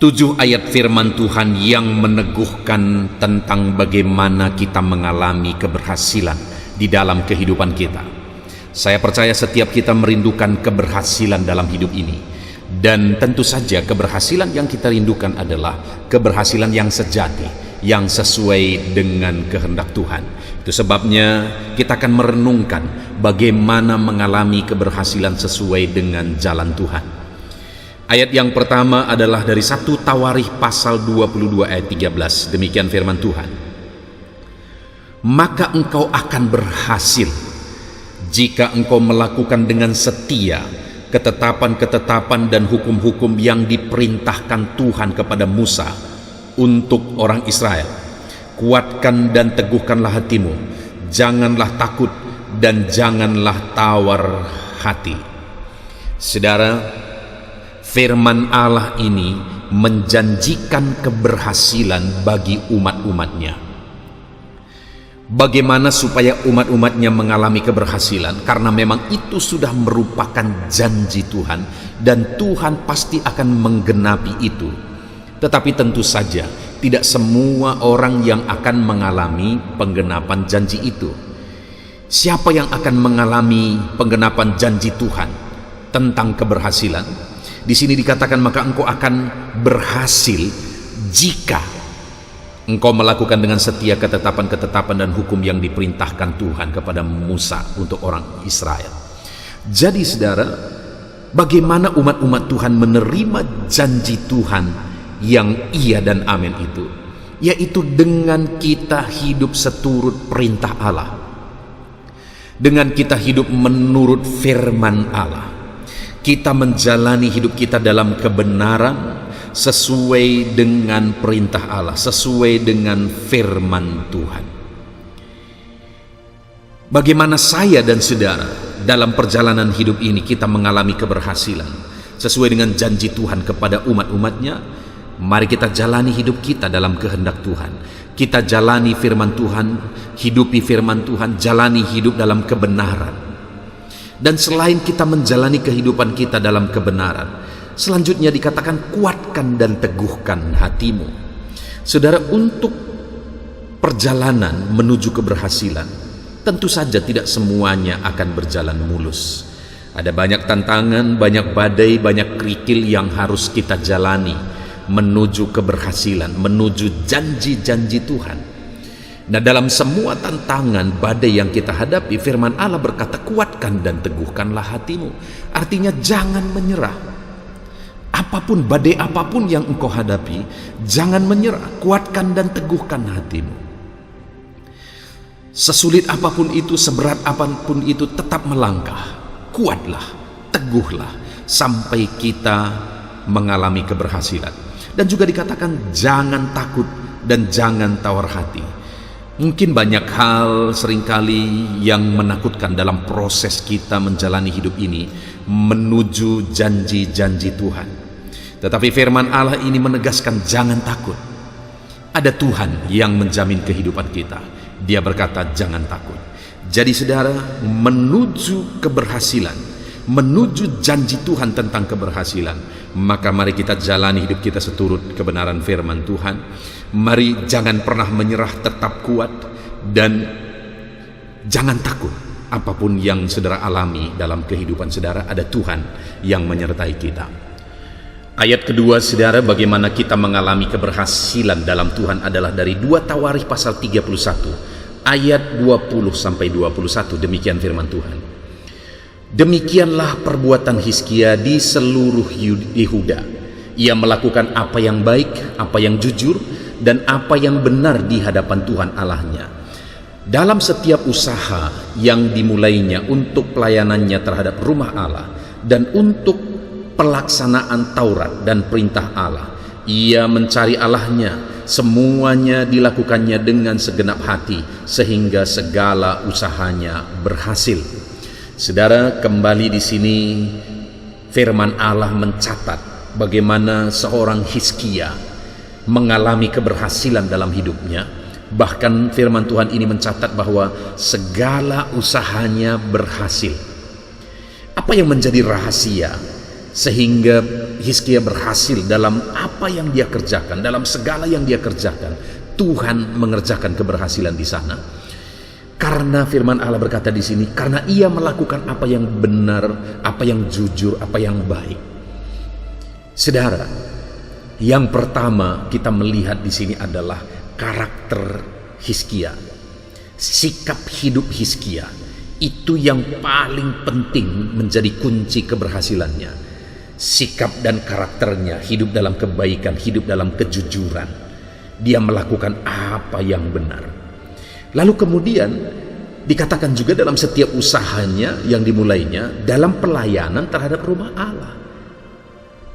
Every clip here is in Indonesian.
7 ayat firman Tuhan yang meneguhkan tentang bagaimana kita mengalami keberhasilan di dalam kehidupan kita. Saya percaya setiap kita merindukan keberhasilan dalam hidup ini. Dan tentu saja keberhasilan yang kita rindukan adalah keberhasilan yang sejati, yang sesuai dengan kehendak Tuhan. Itu sebabnya kita akan merenungkan bagaimana mengalami keberhasilan sesuai dengan jalan Tuhan. Ayat yang pertama adalah dari 1 Tawarikh pasal 22 ayat 13. Demikian firman Tuhan. Maka engkau akan berhasil jika engkau melakukan dengan setia ketetapan-ketetapan dan hukum-hukum yang diperintahkan Tuhan kepada Musa untuk orang Israel. Kuatkan dan teguhkanlah hatimu, janganlah takut dan janganlah tawar hati. Saudara, firman Allah ini menjanjikan keberhasilan bagi umat-umatnya. Bagaimana supaya umat-umatnya mengalami keberhasilan? Karena memang itu sudah merupakan janji Tuhan, dan Tuhan pasti akan menggenapi itu. Tetapi tentu saja tidak semua orang yang akan mengalami penggenapan janji itu. Siapa yang akan mengalami penggenapan janji Tuhan tentang keberhasilan? Di sini dikatakan maka engkau akan berhasil jika engkau melakukan dengan setia ketetapan-ketetapan dan hukum yang diperintahkan Tuhan kepada Musa untuk orang Israel. Jadi saudara, bagaimana umat-umat Tuhan menerima janji Tuhan yang iya dan amin itu? Yaitu dengan kita hidup seturut perintah Allah, dengan kita hidup menurut firman Allah, kita menjalani hidup kita dalam kebenaran sesuai dengan perintah Allah, sesuai dengan firman Tuhan. Bagaimana saya dan saudara dalam perjalanan hidup ini kita mengalami keberhasilan sesuai dengan janji Tuhan kepada umat-umatnya? Mari kita jalani hidup kita dalam kehendak Tuhan. Kita jalani firman Tuhan, hidupi firman Tuhan, jalani hidup dalam kebenaran. Dan selain kita menjalani kehidupan kita dalam kebenaran, selanjutnya dikatakan kuatkan dan teguhkan hatimu. Saudara, untuk perjalanan menuju keberhasilan, tentu saja tidak semuanya akan berjalan mulus. Ada banyak tantangan, banyak badai, banyak kerikil yang harus kita jalani menuju keberhasilan, menuju janji-janji Tuhan. Nah, dalam semua tantangan, badai yang kita hadapi, firman Allah berkata kuatkan dan teguhkanlah hatimu. Artinya jangan menyerah. Apapun badai apapun yang engkau hadapi, jangan menyerah, kuatkan dan teguhkan hatimu. Sesulit apapun itu, seberat apapun itu, tetap melangkah. Kuatlah, teguhlah sampai kita mengalami keberhasilan. Dan juga dikatakan jangan takut dan jangan tawar hati. Mungkin banyak hal seringkali yang menakutkan dalam proses kita menjalani hidup ini menuju janji-janji Tuhan. Tetapi firman Allah ini menegaskan jangan takut. Ada Tuhan yang menjamin kehidupan kita. Dia berkata jangan takut. Jadi saudara, menuju keberhasilan, menuju janji Tuhan tentang keberhasilan, maka mari kita jalani hidup kita seturut kebenaran firman Tuhan. Mari jangan pernah menyerah, tetap kuat dan jangan takut. Apapun yang saudara alami dalam kehidupan saudara, ada Tuhan yang menyertai kita. Ayat kedua saudara, bagaimana kita mengalami keberhasilan dalam Tuhan adalah dari 2 Tawarikh pasal 31 ayat 20 sampai 21. Demikian firman Tuhan. Demikianlah perbuatan Hizkia di seluruh Yehuda. Ia melakukan apa yang baik, apa yang jujur, dan apa yang benar di hadapan Tuhan Allahnya. Dalam setiap usaha yang dimulainya untuk pelayanannya terhadap rumah Allah dan untuk pelaksanaan Taurat dan perintah Allah, ia mencari Allahnya. Semuanya dilakukannya dengan segenap hati sehingga segala usahanya berhasil. Saudara, kembali di sini firman Allah mencatat bagaimana seorang Hizkia mengalami keberhasilan dalam hidupnya. Bahkan firman Tuhan ini mencatat bahwa segala usahanya berhasil. Apa yang menjadi rahasia sehingga Hizkia berhasil dalam apa yang dia kerjakan, dalam segala yang dia kerjakan, Tuhan mengerjakan keberhasilan di sana. Karena firman Allah berkata di sini, karena ia melakukan apa yang benar, apa yang jujur, apa yang baik. Saudara, yang pertama kita melihat di sini adalah karakter Hizkia. Sikap hidup Hizkia itu yang paling penting menjadi kunci keberhasilannya. Sikap dan karakternya, hidup dalam kebaikan, hidup dalam kejujuran. Dia melakukan apa yang benar. Lalu kemudian dikatakan juga dalam setiap usahanya yang dimulainya, dalam pelayanan terhadap rumah Allah.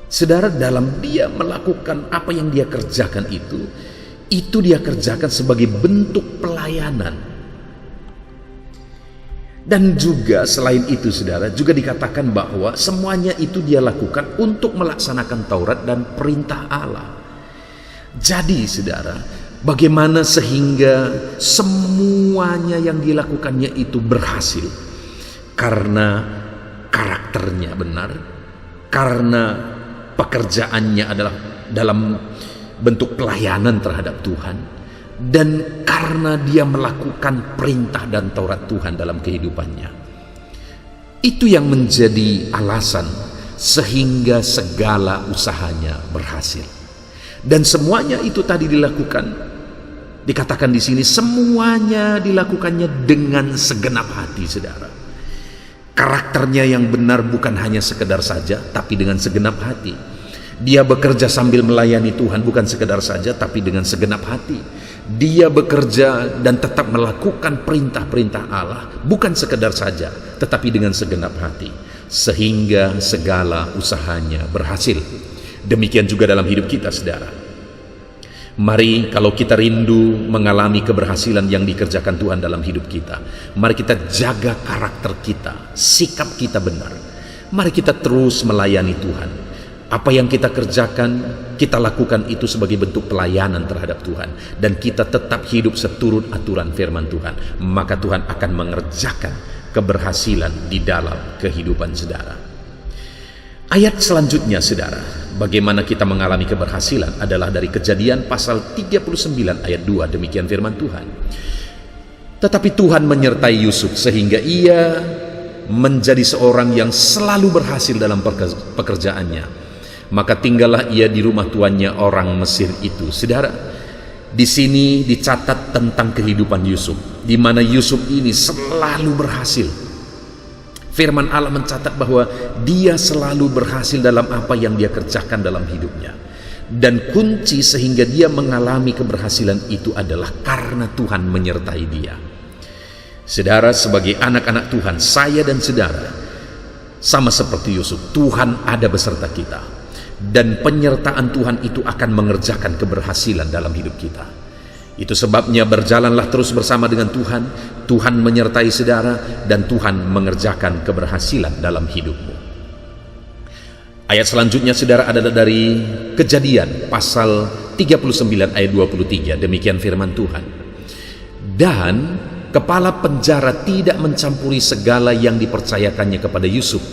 Saudara, dalam dia melakukan apa yang dia kerjakan itu dia kerjakan sebagai bentuk pelayanan. Dan juga selain itu, saudara, juga dikatakan bahwa semuanya itu dia lakukan untuk melaksanakan Taurat dan perintah Allah. Jadi, saudara, bagaimana sehingga semuanya yang dilakukannya itu berhasil? Karena karakternya benar, karena pekerjaannya adalah dalam bentuk pelayanan terhadap Tuhan, dan karena dia melakukan perintah dan Taurat Tuhan dalam kehidupannya. Itu yang menjadi alasan sehingga segala usahanya berhasil. Dan semuanya itu tadi dilakukan, dikatakan di sini semuanya dilakukannya dengan segenap hati, saudara. Karakternya yang benar bukan hanya sekedar saja, tapi dengan segenap hati. Dia bekerja sambil melayani Tuhan bukan sekedar saja, tapi dengan segenap hati. Dia bekerja dan tetap melakukan perintah-perintah Allah bukan sekedar saja, tetapi dengan segenap hati, sehingga segala usahanya berhasil. Demikian juga dalam hidup kita, saudara. Mari, kalau kita rindu mengalami keberhasilan yang dikerjakan Tuhan dalam hidup kita, mari kita jaga karakter kita, sikap kita benar. Mari kita terus melayani Tuhan. Apa yang kita kerjakan, kita lakukan itu sebagai bentuk pelayanan terhadap Tuhan. Dan kita tetap hidup seturut aturan firman Tuhan. Maka Tuhan akan mengerjakan keberhasilan di dalam kehidupan saudara. Ayat selanjutnya, saudara, bagaimana kita mengalami keberhasilan adalah dari Kejadian pasal 39 ayat 2. Demikian firman Tuhan. Tetapi Tuhan menyertai Yusuf sehingga ia menjadi seorang yang selalu berhasil dalam pekerjaannya. Maka tinggallah ia di rumah tuannya orang Mesir itu. Saudara, di sini dicatat tentang kehidupan Yusuf, di mana Yusuf ini selalu berhasil. Firman Allah mencatat bahwa dia selalu berhasil dalam apa yang dia kerjakan dalam hidupnya. Dan kunci sehingga dia mengalami keberhasilan itu adalah karena Tuhan menyertai dia. Saudara, sebagai anak-anak Tuhan, saya dan saudara sama seperti Yusuf, Tuhan ada beserta kita. Dan penyertaan Tuhan itu akan mengerjakan keberhasilan dalam hidup kita. Itu sebabnya berjalanlah terus bersama dengan Tuhan. Tuhan menyertai saudara dan Tuhan mengerjakan keberhasilan dalam hidupmu. Ayat selanjutnya, saudara, adalah dari Kejadian pasal 39 ayat 23. Demikian firman Tuhan. Dan kepala penjara tidak mencampuri segala yang dipercayakannya kepada Yusuf,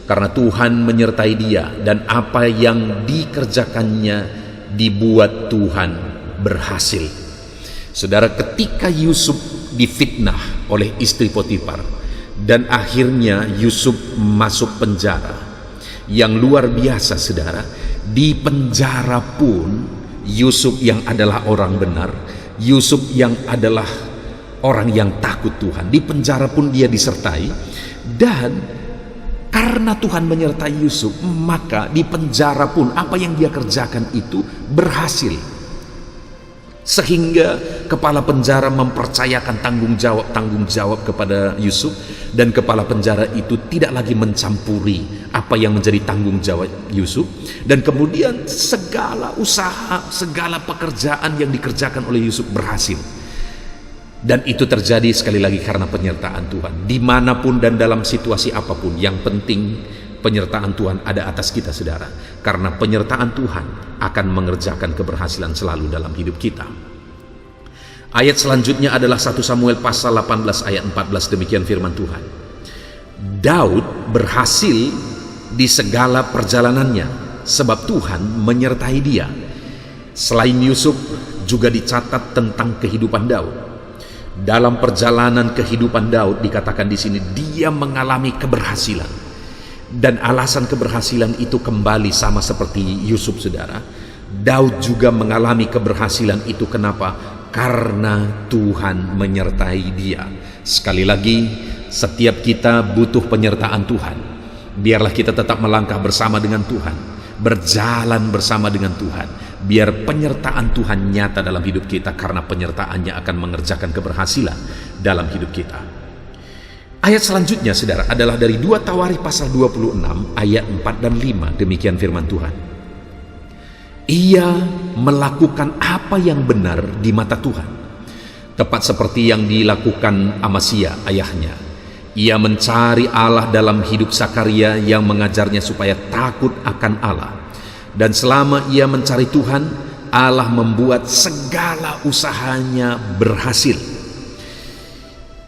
karena Tuhan menyertai dia, dan apa yang dikerjakannya dibuat Tuhan berhasil. Saudara, ketika Yusuf difitnah oleh istri Potifar dan akhirnya Yusuf masuk penjara yang luar biasa, saudara, di penjara pun Yusuf yang adalah orang benar, Yusuf yang adalah orang yang takut Tuhan, di penjara pun dia disertai. Dan karena Tuhan menyertai Yusuf, maka di penjara pun apa yang dia kerjakan itu berhasil. Sehingga kepala penjara mempercayakan tanggung jawab kepada Yusuf, dan kepala penjara itu tidak lagi mencampuri apa yang menjadi tanggung jawab Yusuf. Dan kemudian segala usaha, segala pekerjaan yang dikerjakan oleh Yusuf berhasil. Dan itu terjadi sekali lagi karena penyertaan Tuhan. Dimanapun dan dalam situasi apapun, yang penting penyertaan Tuhan ada atas kita, saudara. Karena penyertaan Tuhan akan mengerjakan keberhasilan selalu dalam hidup kita. Ayat selanjutnya adalah 1 Samuel pasal 18 ayat 14. Demikian firman Tuhan. Daud berhasil di segala perjalanannya sebab Tuhan menyertai dia. Selain Yusuf, juga dicatat tentang kehidupan Daud. Dalam perjalanan kehidupan Daud dikatakan di sini dia mengalami keberhasilan. Dan alasan keberhasilan itu kembali sama seperti Yusuf, saudara. Daud juga mengalami keberhasilan itu. Kenapa? Karena Tuhan menyertai dia. Sekali lagi, setiap kita butuh penyertaan Tuhan. Biarlah kita tetap melangkah bersama dengan Tuhan, berjalan bersama dengan Tuhan. Biar penyertaan Tuhan nyata dalam hidup kita, karena penyertaannya akan mengerjakan keberhasilan dalam hidup kita. Ayat selanjutnya, saudara, adalah dari 2 Tawarikh pasal 26 ayat 4 dan 5. Demikian firman Tuhan. Ia melakukan apa yang benar di mata Tuhan, tepat seperti yang dilakukan Amasya ayahnya. Ia mencari Allah dalam hidup Sakaria yang mengajarnya supaya takut akan Allah. Dan selama ia mencari Tuhan, Allah membuat segala usahanya berhasil.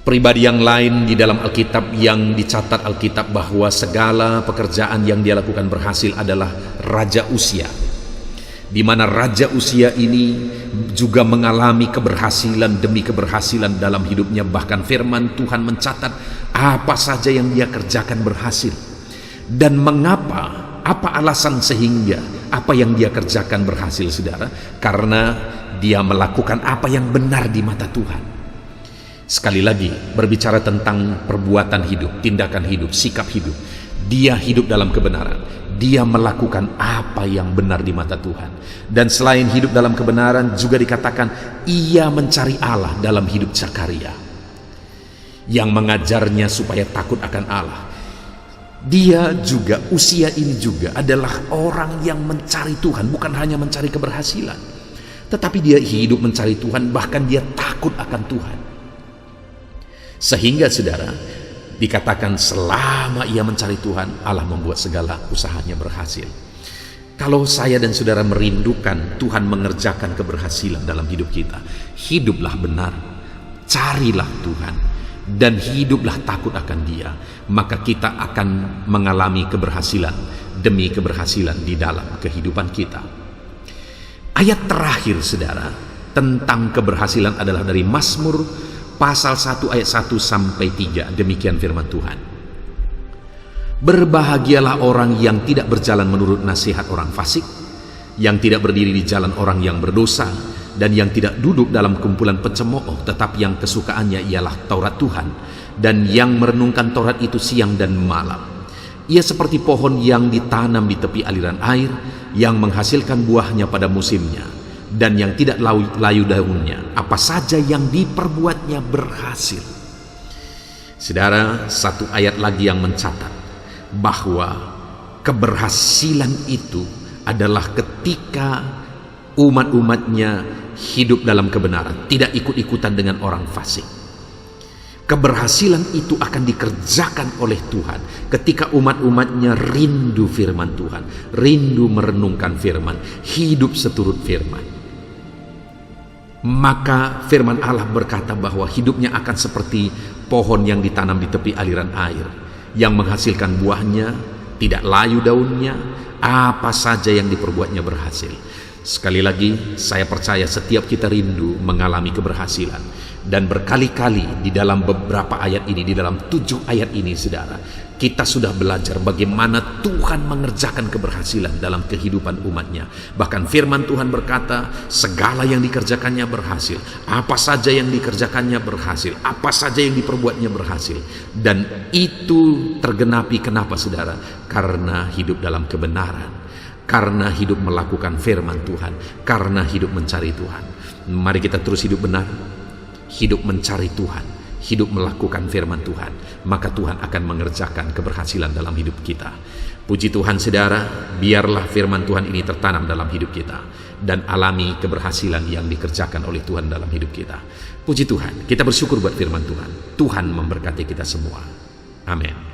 Pribadi yang lain di dalam Alkitab yang dicatat Alkitab bahwa segala pekerjaan yang dia lakukan berhasil adalah Raja Uzia, di mana Raja Uzia ini juga mengalami keberhasilan demi keberhasilan dalam hidupnya. Bahkan firman Tuhan mencatat apa saja yang dia kerjakan berhasil. Dan mengapa? Apa alasan sehingga apa yang dia kerjakan berhasil, saudara? Karena dia melakukan apa yang benar di mata Tuhan. Sekali lagi, berbicara tentang perbuatan hidup, tindakan hidup, sikap hidup. Dia hidup dalam kebenaran. Dia melakukan apa yang benar di mata Tuhan. Dan selain hidup dalam kebenaran, juga dikatakan ia mencari Allah dalam hidup Zakaria, yang mengajarnya supaya takut akan Allah. Dia juga, Uzia ini juga adalah orang yang mencari Tuhan, bukan hanya mencari keberhasilan, tetapi dia hidup mencari Tuhan, bahkan dia takut akan Tuhan. Sehingga, saudara, dikatakan selama ia mencari Tuhan, Allah membuat segala usahanya berhasil. Kalau saya dan saudara merindukan Tuhan mengerjakan keberhasilan dalam hidup kita, hiduplah benar, carilah Tuhan, dan hiduplah takut akan Dia, maka kita akan mengalami keberhasilan demi keberhasilan di dalam kehidupan kita. Ayat terakhir, saudara, tentang keberhasilan adalah dari Mazmur pasal 1 ayat 1 sampai 3. Demikian firman Tuhan. Berbahagialah orang yang tidak berjalan menurut nasihat orang fasik, yang tidak berdiri di jalan orang yang berdosa, dan yang tidak duduk dalam kumpulan pencemooh, tetapi yang kesukaannya ialah Taurat Tuhan, dan yang merenungkan Taurat itu siang dan malam. Ia seperti pohon yang ditanam di tepi aliran air, yang menghasilkan buahnya pada musimnya, dan yang tidak layu daunnya. Apa saja yang diperbuatnya berhasil. Saudara, satu ayat lagi yang mencatat bahwa keberhasilan itu adalah ketika umat-umatnya hidup dalam kebenaran, tidak ikut-ikutan dengan orang fasik. Keberhasilan itu akan dikerjakan oleh Tuhan ketika umat-umatnya rindu firman Tuhan, rindu merenungkan firman, hidup seturut firman. Maka firman Allah berkata bahwa hidupnya akan seperti pohon yang ditanam di tepi aliran air, yang menghasilkan buahnya, tidak layu daunnya, apa saja yang diperbuatnya berhasil. Sekali lagi, saya percaya setiap kita rindu mengalami keberhasilan. Dan berkali-kali di dalam beberapa ayat ini, di dalam 7 ayat ini, saudara, kita sudah belajar bagaimana Tuhan mengerjakan keberhasilan dalam kehidupan umatnya. Bahkan firman Tuhan berkata, segala yang dikerjakannya berhasil. Apa saja yang dikerjakannya berhasil. Apa saja yang diperbuatnya berhasil. Dan itu tergenapi kenapa, saudara? Karena hidup dalam kebenaran. Karena hidup melakukan firman Tuhan, karena hidup mencari Tuhan. Mari kita terus hidup benar, hidup mencari Tuhan, hidup melakukan firman Tuhan, maka Tuhan akan mengerjakan keberhasilan dalam hidup kita. Puji Tuhan, saudara, biarlah firman Tuhan ini tertanam dalam hidup kita dan alami keberhasilan yang dikerjakan oleh Tuhan dalam hidup kita. Puji Tuhan, kita bersyukur buat firman Tuhan. Tuhan memberkati kita semua. Amin.